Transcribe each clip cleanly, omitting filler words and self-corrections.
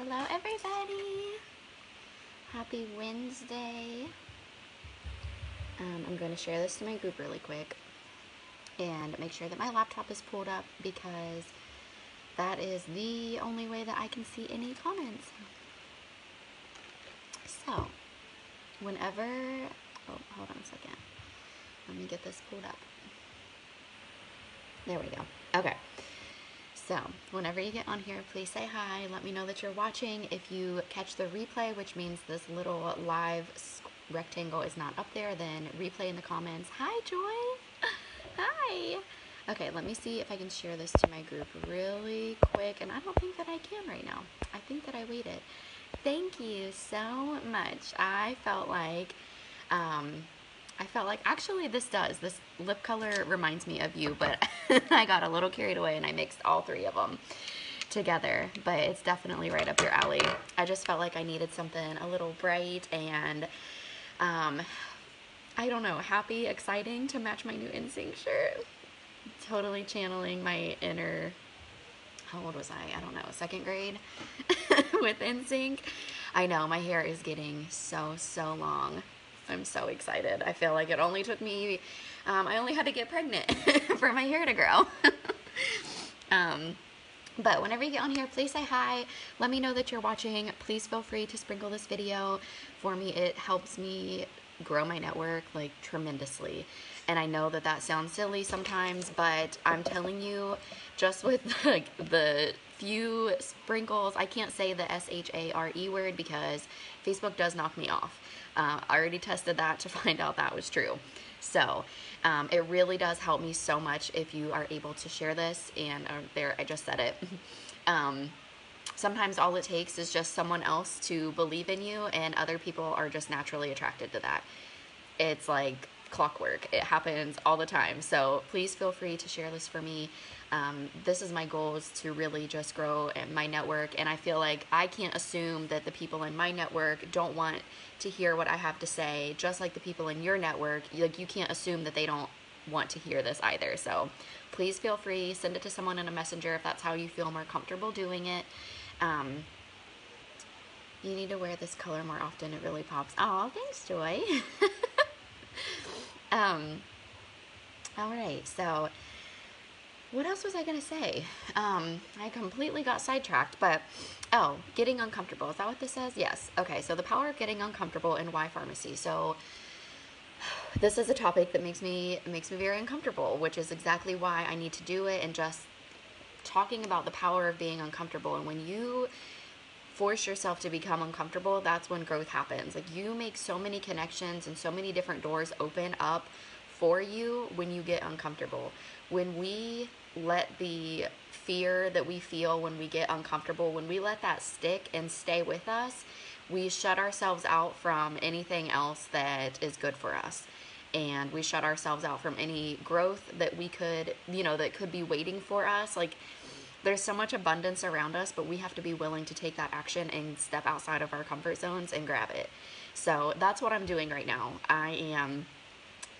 Hello everybody! Happy Wednesday. I'm going to share this to my group really quick and make sure that my laptop is pulled up because that is the only way that I can see any comments. So, whenever, hold on a second. Let me get this pulled up. There we go. Okay. So, whenever you get on here, please say hi. Let me know that you're watching. If you catch the replay, which means this little live rectangle is not up there, then replay in the comments. Hi, Joy. Hi. Okay, let me see if I can share this to my group really quick. And I don't think that I can right now. I think that I waited. Thank you so much. I felt like actually this lip color reminds me of you, but I got a little carried away and I mixed all three of them together, but it's definitely right up your alley. I just felt like I needed something a little bright and, I don't know, happy, exciting to match my new NSYNC shirt. Totally channeling my inner, how old was I? I don't know, second grade with NSYNC. I know, my hair is getting so long. I'm so excited. I feel like it only took me, I only had to get pregnant for my hair to grow. But whenever you get on here, please say hi. Let me know that you're watching. Please feel free to sprinkle this video for me. It helps me grow my network like tremendously. And I know that that sounds silly sometimes, but I'm telling you, just with like the few sprinkles, I can't say the S-H-A-R-E word because Facebook does knock me off. I already tested that to find out that was true. So it really does help me so much if you are able to share this. And there, I just said it. Sometimes all it takes is just someone else to believe in you, and other people are just naturally attracted to that. It's like clockwork. It happens all the time. So please feel free to share this for me. This is my goal, is to really just grow my network, and I feel like I can't assume that the people in my network don't want to hear what I have to say, just like the people in your network. Like, you can't assume that they don't want to hear this either. So please feel free, send it to someone in a messenger if that's how you feel more comfortable doing it. You need to wear this color more often. It really pops. Oh, thanks, Joy. All right, so what else was I going to say? I completely got sidetracked, but, getting uncomfortable. Is that what this says? Yes. Okay, so the power of getting uncomfortable and why pharmacy. So this is a topic that makes me very uncomfortable, which is exactly why I need to do it, and just talking about the power of being uncomfortable. And when you force yourself to become uncomfortable, that's when growth happens. Like, you make so many connections and so many different doors open up for you when you get uncomfortable. When we let the fear that we feel when we get uncomfortable, when we let that stick and stay with us, we shut ourselves out from anything else that is good for us. And we shut ourselves out from any growth that we could, that could be waiting for us. Like, there's so much abundance around us, but we have to be willing to take that action and step outside of our comfort zones and grab it. So that's what I'm doing right now. I am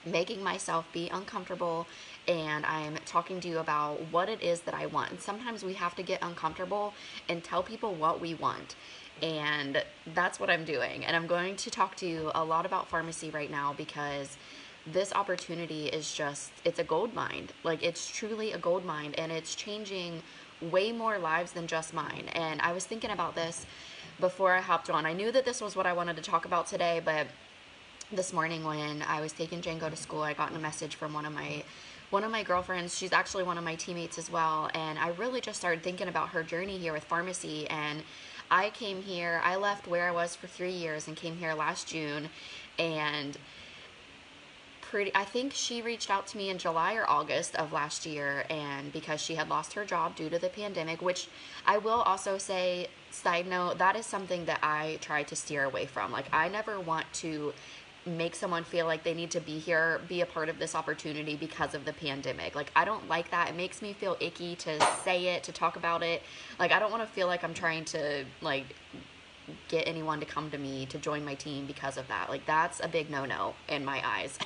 making myself be uncomfortable, and I'm talking to you about what it is that I want. And sometimes we have to get uncomfortable and tell people what we want. And that's what I'm doing. And I'm going to talk to you a lot about pharmacy right now because this opportunity is just, it's a gold mine. Like, it's truly a gold mine, and it's changing way more lives than just mine. And I was thinking about this before I hopped on. I knew that this was what I wanted to talk about today, but this morning when I was taking Django to school, I got a message from one of my girlfriends. She's actually one of my teammates as well, and I really just started thinking about her journey here with pharmacy. And I came here, I left where I was for 3 years and came here last June, and I think she reached out to me in July or August of last year, and because she had lost her job due to the pandemic, which I will also say, side note, that is something that I try to steer away from. Like, I never want to make someone feel like they need to be here, be a part of this opportunity because of the pandemic. Like, I don't like that. It makes me feel icky to say it, to talk about it. Like, I don't want to feel like I'm trying to, like, get anyone to come to me to join my team because of that. Like, that's a big no-no in my eyes.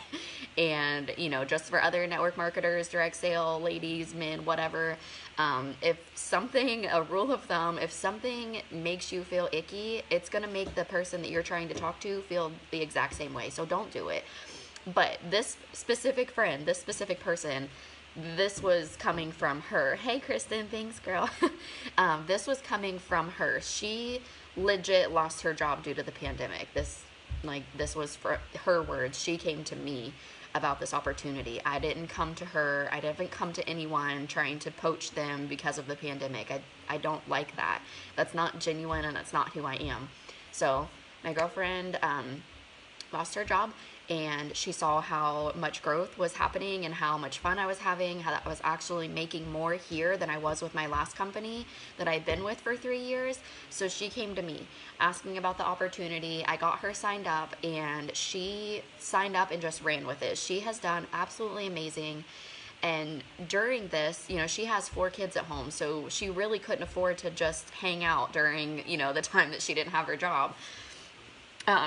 And, just for other network marketers, direct sale, ladies, men, whatever, a rule of thumb, if something makes you feel icky, it's going to make the person that you're trying to talk to feel the exact same way. So don't do it. But this specific friend, this specific person, this was coming from her. Hey, Kristen, thanks, girl. This was coming from her. She legit lost her job due to the pandemic. This was for her words. She came to me about this opportunity. I didn't come to her. I didn't come to anyone trying to poach them because of the pandemic. I don't like that. That's not genuine, and that's not who I am. So my girlfriend lost her job, and she saw how much growth was happening and how much fun I was having, how that was actually making more here than I was with my last company that I'd been with for 3 years. So she came to me asking about the opportunity. I got her signed up, and she signed up and just ran with it. She has done absolutely amazing. And during this, she has 4 kids at home, so she really couldn't afford to just hang out during, the time that she didn't have her job.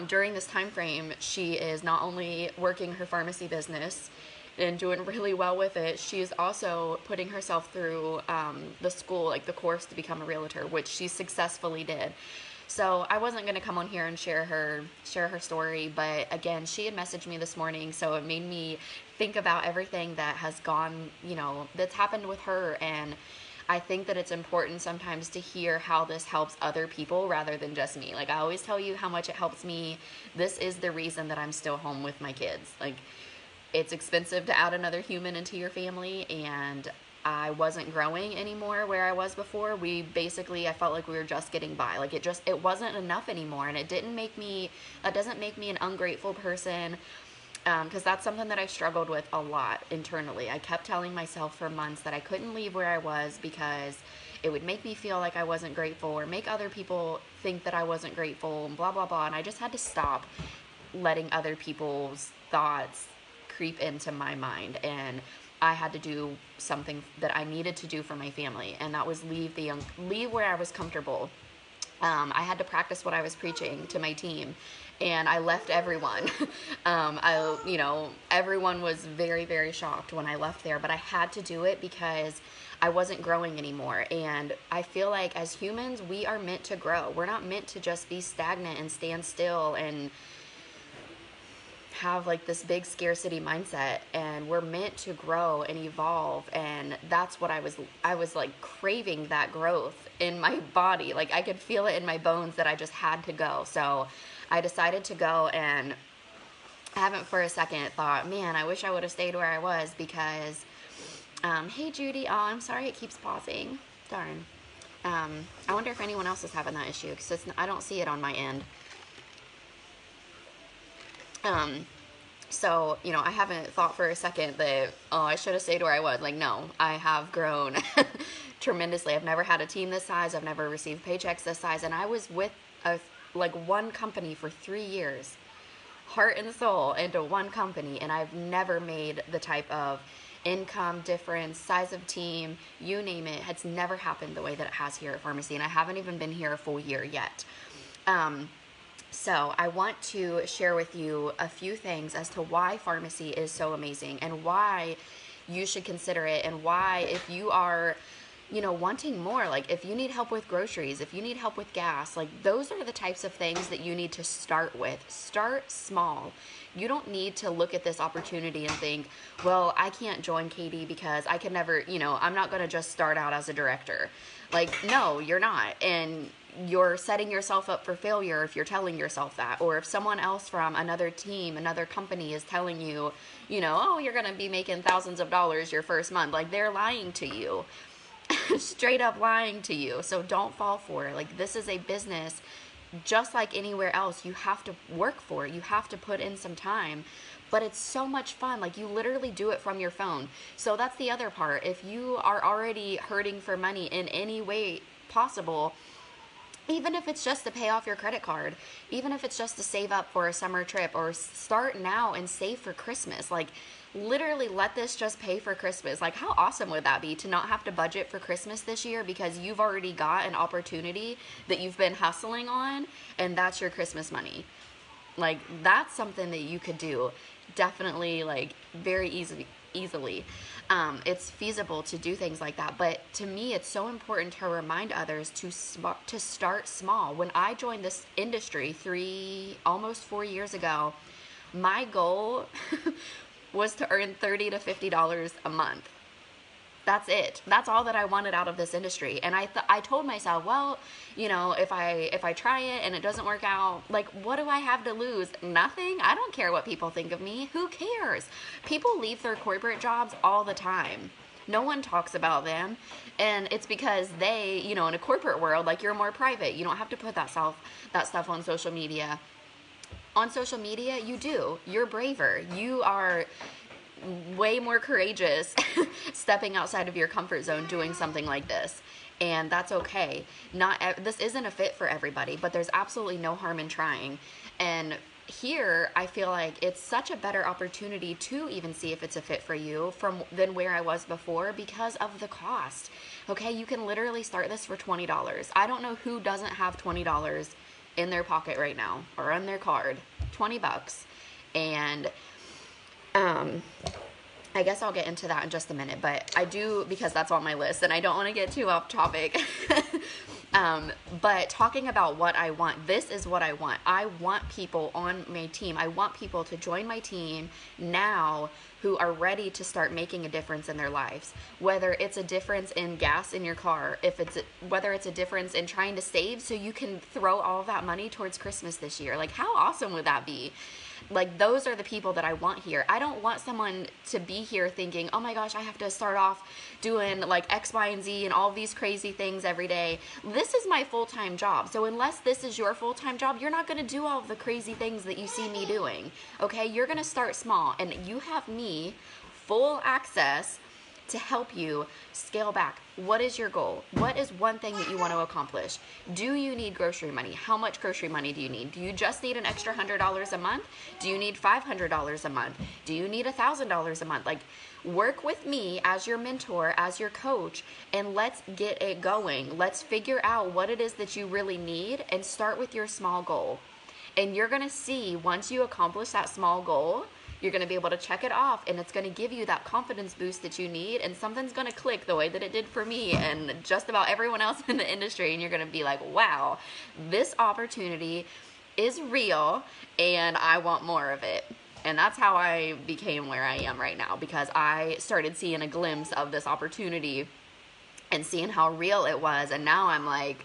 During this time frame, she is not only working her pharmacy business and doing really well with it, she is also putting herself through the school, like the course to become a realtor, which she successfully did. So I wasn't going to come on here and share her story, but again, she had messaged me this morning, so it made me think about everything that has gone, that's happened with her. And I think that it's important sometimes to hear how this helps other people rather than just me. Like, I always tell you how much it helps me. This is the reason that I'm still home with my kids. Like, it's expensive to add another human into your family, and I wasn't growing anymore where I was before. I felt like we were just getting by. Like, it wasn't enough anymore, and that doesn't make me an ungrateful person. Because that's something that I struggled with a lot internally. I kept telling myself for months that I couldn't leave where I was because it would make me feel like I wasn't grateful or make other people think that I wasn't grateful and blah, blah, blah. And I just had to stop letting other people's thoughts creep into my mind. And I had to do something that I needed to do for my family, and that was leave where I was comfortable. I had to practice what I was preaching to my team, and I left everyone. Everyone was very, very shocked when I left there, but I had to do it because I wasn't growing anymore. And I feel like as humans, we are meant to grow. We're not meant to just be stagnant and stand still and have like this big scarcity mindset, and we're meant to grow and evolve. And that's what I was like craving, that growth in my body. Like, I could feel it in my bones that I just had to go. So I decided to go, and I haven't for a second thought, man, I wish I would have stayed where I was because, hey Judy, oh, I'm sorry it keeps pausing. Darn. I wonder if anyone else is having that issue, because I don't see it on my end. So, I haven't thought for a second that, oh, I should have stayed where I was. Like, no, I have grown tremendously. I've never had a team this size. I've never received paychecks this size. And I was with one company for 3 years, heart and soul into one company. And I've never made the type of income difference, size of team, you name it. It's never happened the way that it has here at Farmasi. And I haven't even been here a full year yet. So I want to share with you a few things as to why Farmasi is so amazing and why you should consider it, and why, if you are, wanting more, like if you need help with groceries, if you need help with gas, like those are the types of things that you need to start with. Start small. You don't need to look at this opportunity and think, well, I can't join Katie because I can never, I'm not going to just start out as a director. Like, no, you're not. And you're setting yourself up for failure if you're telling yourself that. Or if someone else from another team, another company is telling you, oh, you're going to be making thousands of dollars your first month. Like, they're lying to you. Straight up lying to you. So don't fall for it. Like, this is a business just like anywhere else. You have to work for it. You have to put in some time. But it's so much fun. Like, you literally do it from your phone. So that's the other part. If you are already hurting for money in any way possible, even if it's just to pay off your credit card, even if it's just to save up for a summer trip, or start now and save for Christmas, like literally let this just pay for Christmas. Like, how awesome would that be to not have to budget for Christmas this year because you've already got an opportunity that you've been hustling on, and that's your Christmas money. Like, that's something that you could do definitely, like, very easily. It's feasible to do things like that. But to me, it's so important to remind others to start small. When I joined this industry almost 4 years ago, my goal was to earn $30 to $50 a month. That's it. That's all that I wanted out of this industry. And I told myself, well, you know, if I try it and it doesn't work out, like, what do I have to lose? Nothing. I don't care what people think of me. Who cares? People leave their corporate jobs all the time. No one talks about them. And it's because they, you know, in a corporate world, like, you're more private. You don't have to put that stuff on social media. On social media, you do. You're braver. You are way more courageous stepping outside of your comfort zone doing something like this, and that's okay. This isn't a fit for everybody, but there's absolutely no harm in trying. And here I feel like it's such a better opportunity to even see if it's a fit for you than where I was before, because of the cost. Okay, you can literally start this for $20. I don't know who doesn't have $20 in their pocket right now or on their card. $20. And I guess I'll get into that in just a minute, but I do, because that's on my list and I don't want to get too off topic. But talking about what I want, this is what I want. I want people on my team. I want people to join my team now who are ready to start making a difference in their lives. Whether it's a difference in gas in your car, whether it's a difference in trying to save so you can throw all that money towards Christmas this year. Like, how awesome would that be? Like, those are the people that I want here. I don't want someone to be here thinking, oh my gosh, I have to start off doing like X, Y, and Z and all these crazy things every day. This is my full-time job. So unless this is your full-time job, you're not going to do all of the crazy things that you see me doing. Okay? You're going to start small, and you have me full access to help you scale back. What is your goal? What is one thing that you want to accomplish? Do you need grocery money? How much grocery money do you need? Do you just need an extra $100 a month? Do you need $500 a month? Do you need $1,000 a month? Like, work with me as your mentor, as your coach, and let's get it going. Let's figure out what it is that you really need and start with your small goal. And you're going to see, once you accomplish that small goal, you're going to be able to check it off, and it's going to give you that confidence boost that you need, and something's going to click the way that it did for me and just about everyone else in the industry, and you're going to be like, wow, this opportunity is real, and I want more of it. And that's how I became where I am right now, because I started seeing a glimpse of this opportunity and seeing how real it was, and now I'm like,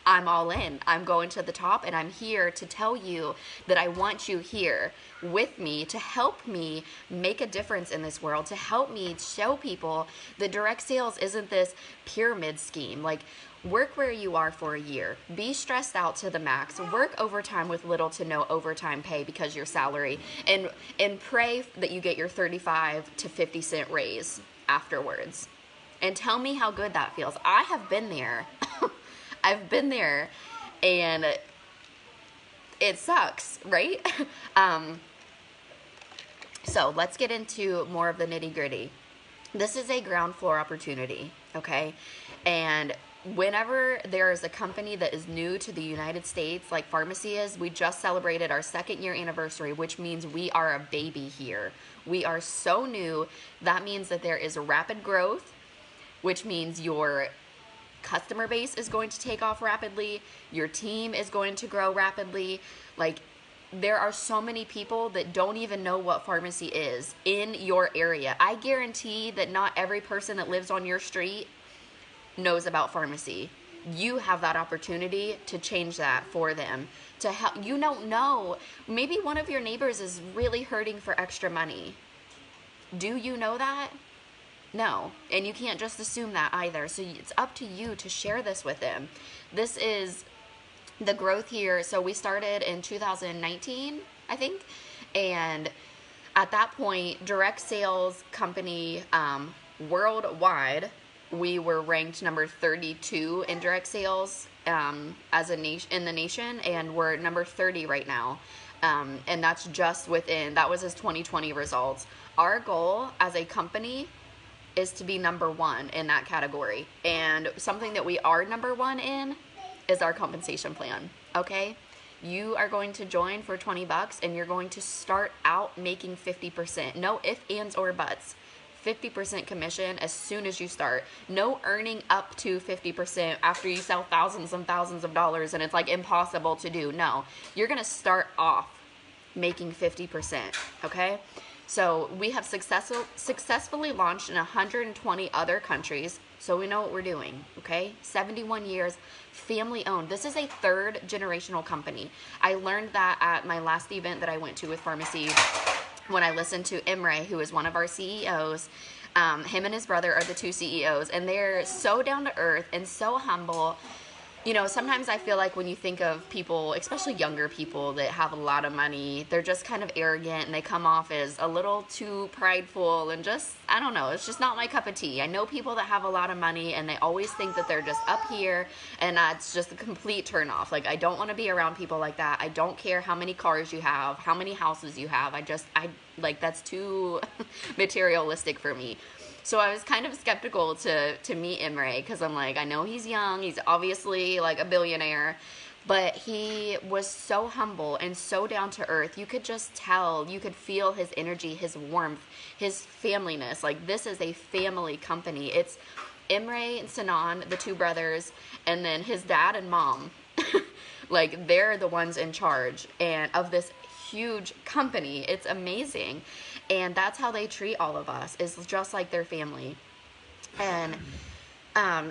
I'm all in. I'm going to the top, and I'm here to tell you that I want you here with me to help me make a difference in this world, to help me show people that direct sales isn't this pyramid scheme. Like, work where you are for a year. Be stressed out to the max. Work overtime with little to no overtime pay because your salary, and pray that you get your 35 to 50 cent raise afterwards. And tell me how good that feels. I have been there. I've been there, and it sucks, right? So let's get into more of the nitty gritty. This is a ground floor opportunity, okay? And whenever there is a company that is new to the United States, like Farmasi is, we just celebrated our 2nd year anniversary, which means we are a baby here. We are so new. That means that there is rapid growth, which means your customer base is going to take off rapidly. Your team is going to grow rapidly. Like, there are so many people that don't even know what Farmasi is in your area. I guarantee that not every person that lives on your street knows about Farmasi. You have that opportunity to change that for them, to help. You don't know, maybe one of your neighbors is really hurting for extra money. Do you know that? No, and you can't just assume that either. So it's up to you to share this with them. This is the growth here. So we started in 2019, I think, and at that point, direct sales company worldwide, we were ranked number 32 in direct sales as a nation in the nation, and we're number 30 right now. And that's just that was his 2020 results. Our goal as a company is to be number 1 in that category. And something that we are number 1 in is our compensation plan, okay? You are going to join for 20 bucks and you're going to start out making 50%. No ifs, ands, or buts. 50% commission as soon as you start. No earning up to 50% after you sell thousands and thousands of dollars and it's like impossible to do. No, you're going to start off making 50%, okay? So we have successfully launched in 120 other countries, so we know what we're doing, okay? 71 years, family owned. This is a third generational company. I learned that at my last event that I went to with Farmasi when I listened to Imre, who is one of our CEOs. Him and his brother are the two CEOs, and they're so down to earth and so humble. You know, sometimes I feel like when you think of people, especially younger people that have a lot of money, they're just kind of arrogant and they come off as a little too prideful and just, I don't know, it's just not my cup of tea. I know people that have a lot of money and they always think that they're just up here, and it's just a complete turnoff. Like, I don't want to be around people like that. I don't care how many cars you have, how many houses you have. Like, that's too materialistic for me. So I was kind of skeptical to meet Imre because I'm like, I know he's young. He's obviously like a billionaire, but he was so humble and so down to earth. You could just tell, you could feel his energy, his warmth, his familyness. Like, this is a family company. It's Imre and Sinan, the two brothers, and then his dad and mom. Like, they're the ones in charge and of this huge company. It's amazing. And that's how they treat all of us, is just like their family. And,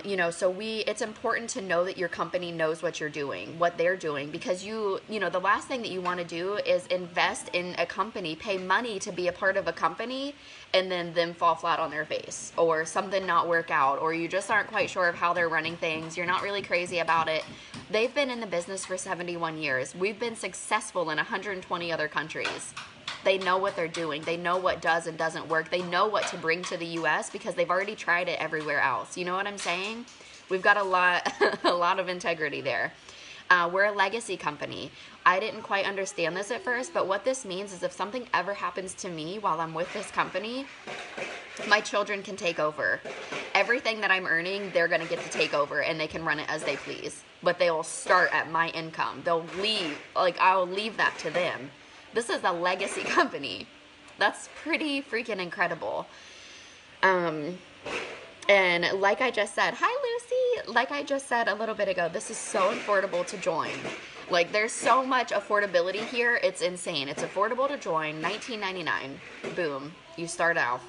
you know, so it's important to know that your company knows what you're doing, what they're doing, because you know, the last thing that you want to do is invest in a company, pay money to be a part of a company, and then them fall flat on their face, or something not work out, or you just aren't quite sure of how they're running things. You're not really crazy about it. They've been in the business for 71 years. We've been successful in 120 other countries. They know what they're doing. They know what does and doesn't work. They know what to bring to the U.S. because they've already tried it everywhere else. You know what I'm saying? We've got a lot of integrity there. We're a legacy company. I didn't quite understand this at first, but what this means is if something ever happens to me while I'm with this company, my children can take over. Everything that I'm earning, they're going to get to take over, and they can run it as they please. But they will start at my income. They'll leave, like, I'll leave that to them. This is a legacy company. That's pretty freaking incredible. And like I just said, hi Lucy, like I just said a little bit ago, this is so affordable to join. Like, there's so much affordability here, it's insane. It's affordable to join, $19.99. Boom, you start out.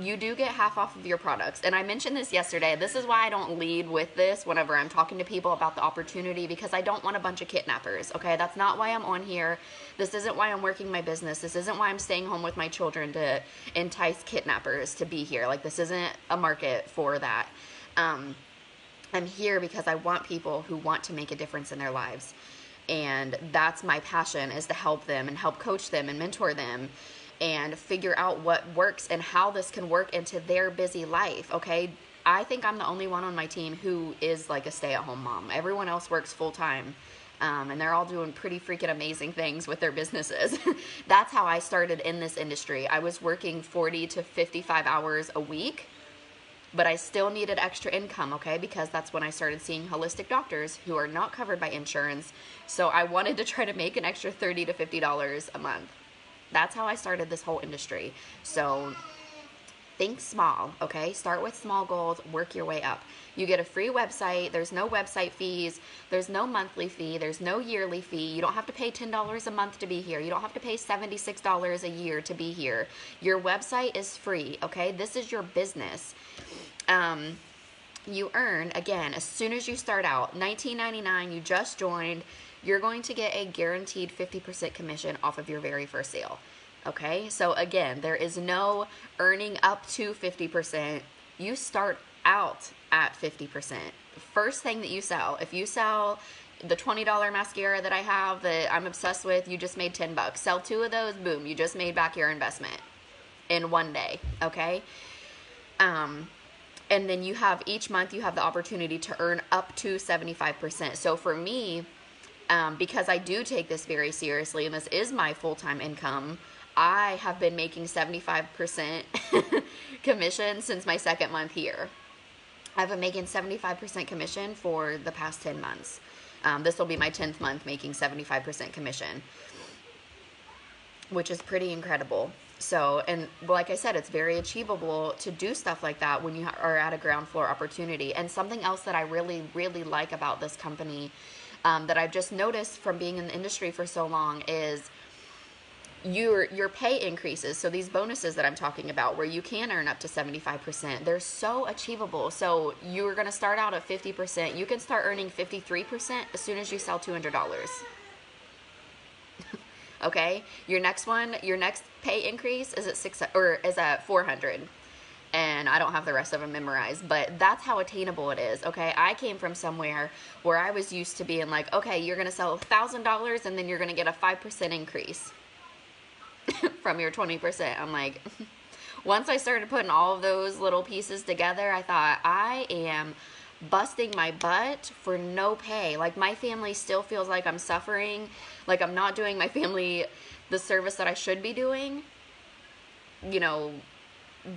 You do get half off of your products. And I mentioned this yesterday. This is why I don't lead with this whenever I'm talking to people about the opportunity, because I don't want a bunch of kidnappers, okay? That's not why I'm on here. This isn't why I'm working my business. This isn't why I'm staying home with my children to entice kidnappers to be here. Like, this isn't a market for that. I'm here because I want people who want to make a difference in their lives. And that's my passion, is to help them and help coach them and mentor them and figure out what works and how this can work into their busy life, okay? I think I'm the only one on my team who is like a stay-at-home mom. Everyone else works full-time, and they're all doing pretty freaking amazing things with their businesses. That's how I started in this industry. I was working 40 to 55 hours a week, but I still needed extra income, okay? Because that's when I started seeing holistic doctors who are not covered by insurance. So I wanted to try to make an extra $30 to $50 a month. That's how I started this whole industry. So think small, okay? Start with small goals, work your way up. You get a free website. There's no website fees. There's no monthly fee. There's no yearly fee. You don't have to pay $10 a month to be here. You don't have to pay $76 a year to be here. Your website is free, okay? This is your business. You earn, again, as soon as you start out, $19.99, you just joined, you're going to get a guaranteed 50% commission off of your very first sale. Okay, so again, there is no earning up to 50%. You start out at 50%. First thing that you sell, if you sell the $20 mascara that I have that I'm obsessed with, you just made $10. Sell 2 of those, boom, you just made back your investment in one day, okay? And then you have, each month you have the opportunity to earn up to 75%. So for me, because I do take this very seriously and this is my full-time income, I have been making 75% commission since my second month here. I've been making 75% commission for the past 10 months. This will be my 10th month making 75% commission, which is pretty incredible. So, and like I said, it's very achievable to do stuff like that when you are at a ground floor opportunity. And something else that I really, really like about this company, that I've just noticed from being in the industry for so long, is your pay increases. So these bonuses that I'm talking about, where you can earn up to 75%, they're so achievable. So you're going to start out at 50%. You can start earning 53% as soon as you sell $200. Okay, your next pay increase is at 400, and I don't have the rest of them memorized, but that's how attainable it is. Okay, I came from somewhere where I was used to being like, okay, you're gonna sell $1,000, and then you're gonna get a 5% increase from your 20%. I'm like, once I started putting all of those little pieces together, I thought, I am busting my butt for no pay. Like, my family still feels like I'm suffering, like I'm not doing my family the service that I should be doing, you know,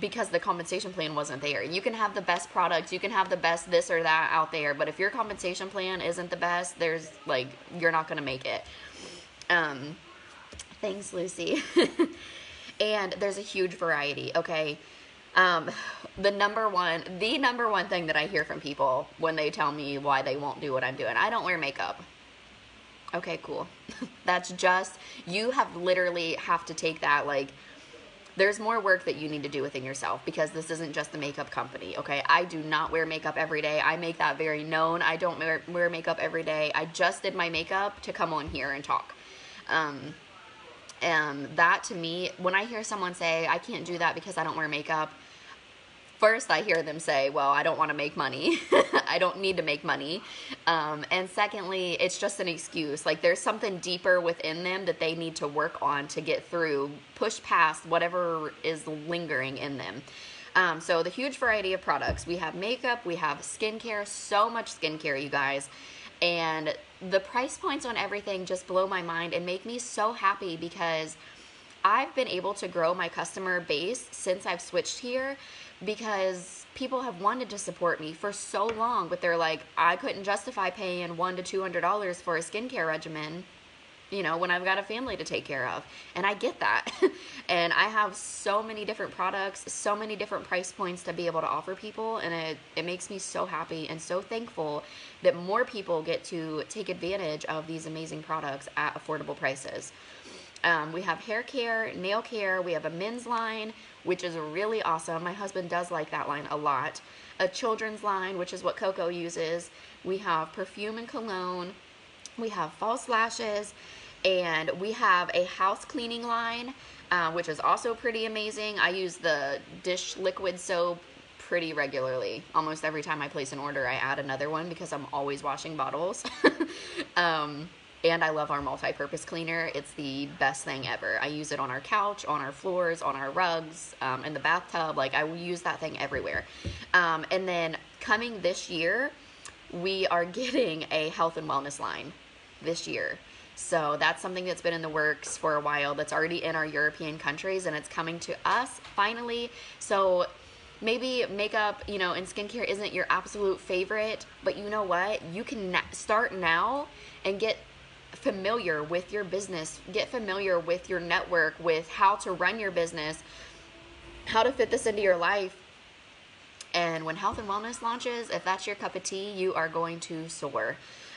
because the compensation plan wasn't there. You can have the best products, you can have the best this or that out there, but if your compensation plan isn't the best, there's like, you're not going to make it. Thanks, Lucy. And there's a huge variety. Okay. The number one thing that I hear from people when they tell me why they won't do what I'm doing: I don't wear makeup. Okay, cool. That's just, you literally have to take that, like, there's more work that you need to do within yourself, because this isn't just a makeup company. Okay, I do not wear makeup every day. I make that very known. I don't wear makeup every day. I just did my makeup to come on here and talk. And that, to me, when I hear someone say, I can't do that because I don't wear makeup, first I hear them say, well, I don't want to make money. I don't need to make money. And secondly, it's just an excuse. Like, there's something deeper within them that they need to work on to get through, push past whatever is lingering in them. So the huge variety of products. We have makeup, we have skincare, so much skincare, you guys. And the price points on everything just blow my mind and make me so happy, because I've been able to grow my customer base since I've switched here, because people have wanted to support me for so long, but they're like, I couldn't justify paying $100 to $200 for a skincare regimen, you know, when I've got a family to take care of. And I get that. And I have so many different products, so many different price points to be able to offer people, and it makes me so happy and so thankful that more people get to take advantage of these amazing products at affordable prices. We have hair care, nail care. We have a men's line, which is really awesome. My husband does like that line a lot. A children's line, which is what Coco uses. We have perfume and cologne. We have false lashes. And we have a house cleaning line, which is also pretty amazing. I use the dish liquid soap pretty regularly. Almost every time I place an order, I add another one because I'm always washing bottles. And I love our multi-purpose cleaner. It's the best thing ever. I use it on our couch, on our floors, on our rugs, in the bathtub. Like, I will use that thing everywhere. And then coming this year, we are getting a health and wellness line this year. So that's something that's been in the works for a while, that's already in our European countries, and it's coming to us finally. So maybe makeup, you know, and skincare isn't your absolute favorite, but you know what? You can start now and get familiar with your business, get familiar with your network, with how to run your business, how to fit this into your life. And when health and wellness launches, if that's your cup of tea, you are going to soar.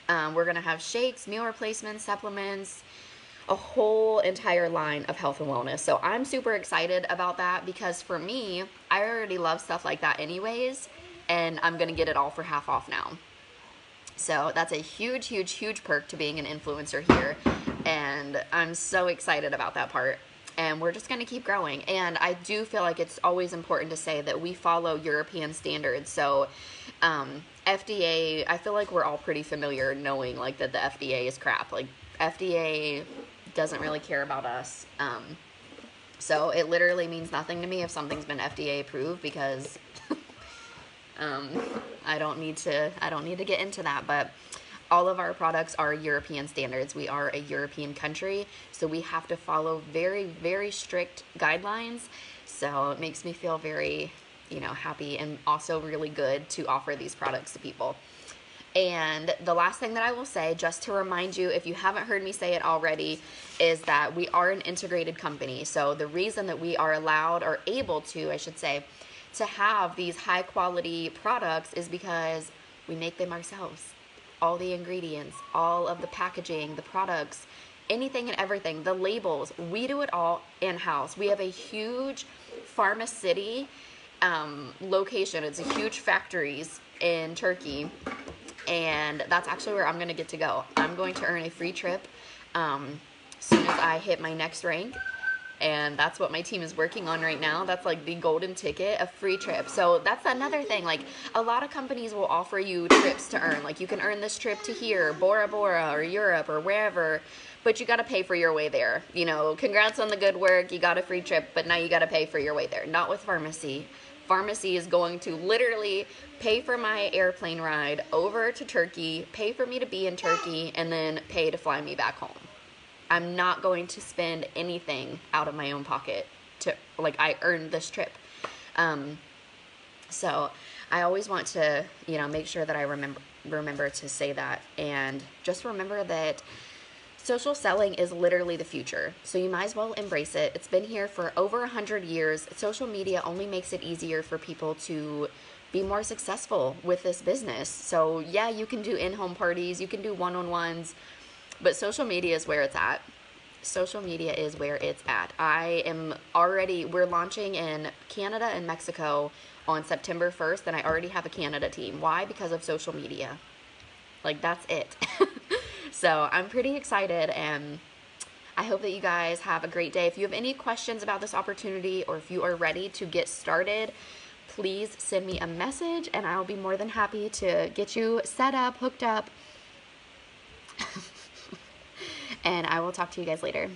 We're going to have shakes, meal replacements, supplements, a whole entire line of health and wellness. So I'm super excited about that, because for me, I already love stuff like that anyways, and I'm going to get it all for half off now. So that's a huge, huge, huge perk to being an influencer here, and I'm so excited about that part. And we're just going to keep growing. And I do feel like it's always important to say that we follow European standards. So FDA, I feel like we're all pretty familiar knowing like that the FDA is crap. Like, FDA doesn't really care about us. So it literally means nothing to me if something's been FDA approved, because I don't need to get into that, but all of our products are European standards. We are a European country, so we have to follow very, very strict guidelines. So it makes me feel very, you know, happy, and also really good to offer these products to people. And the last thing that I will say, just to remind you, if you haven't heard me say it already, is that we are an integrated company. So the reason that we are allowed, or able to, I should say, to have these high quality products is because we make them ourselves. All the ingredients, all of the packaging, the products, anything and everything, the labels, we do it all in-house. We have a huge Farmasi location. It's a huge factories in Turkey, and that's actually where I'm going to get to go. I'm going to earn a free trip as soon as I hit my next rank, and that's what my team is working on right now. That's like the golden ticket, a free trip. So that's another thing. Like, a lot of companies will offer you trips to earn. Like, you can earn this trip to here, Bora Bora, or Europe, or wherever, but you got to pay for your way there. You know, congrats on the good work. You got a free trip, but now you got to pay for your way there. Not with Farmasi. Farmasi is going to literally pay for my airplane ride over to Turkey, pay for me to be in Turkey, and then pay to fly me back home. I'm not going to spend anything out of my own pocket to, like, I earned this trip. So I always want to, you know, make sure that I remember to say that, and just remember that social selling is literally the future, so you might as well embrace it. It's been here for over 100 years. Social media only makes it easier for people to be more successful with this business. So yeah, you can do in-home parties, you can do one-on-ones, but social media is where it's at. Social media is where it's at. We're launching in Canada and Mexico on September 1st, and I already have a Canada team. Why? Because of social media. Like, that's it. So I'm pretty excited, and I hope that you guys have a great day. If you have any questions about this opportunity, or if you are ready to get started, please send me a message, and I'll be more than happy to get you set up, hooked up. And I will talk to you guys later.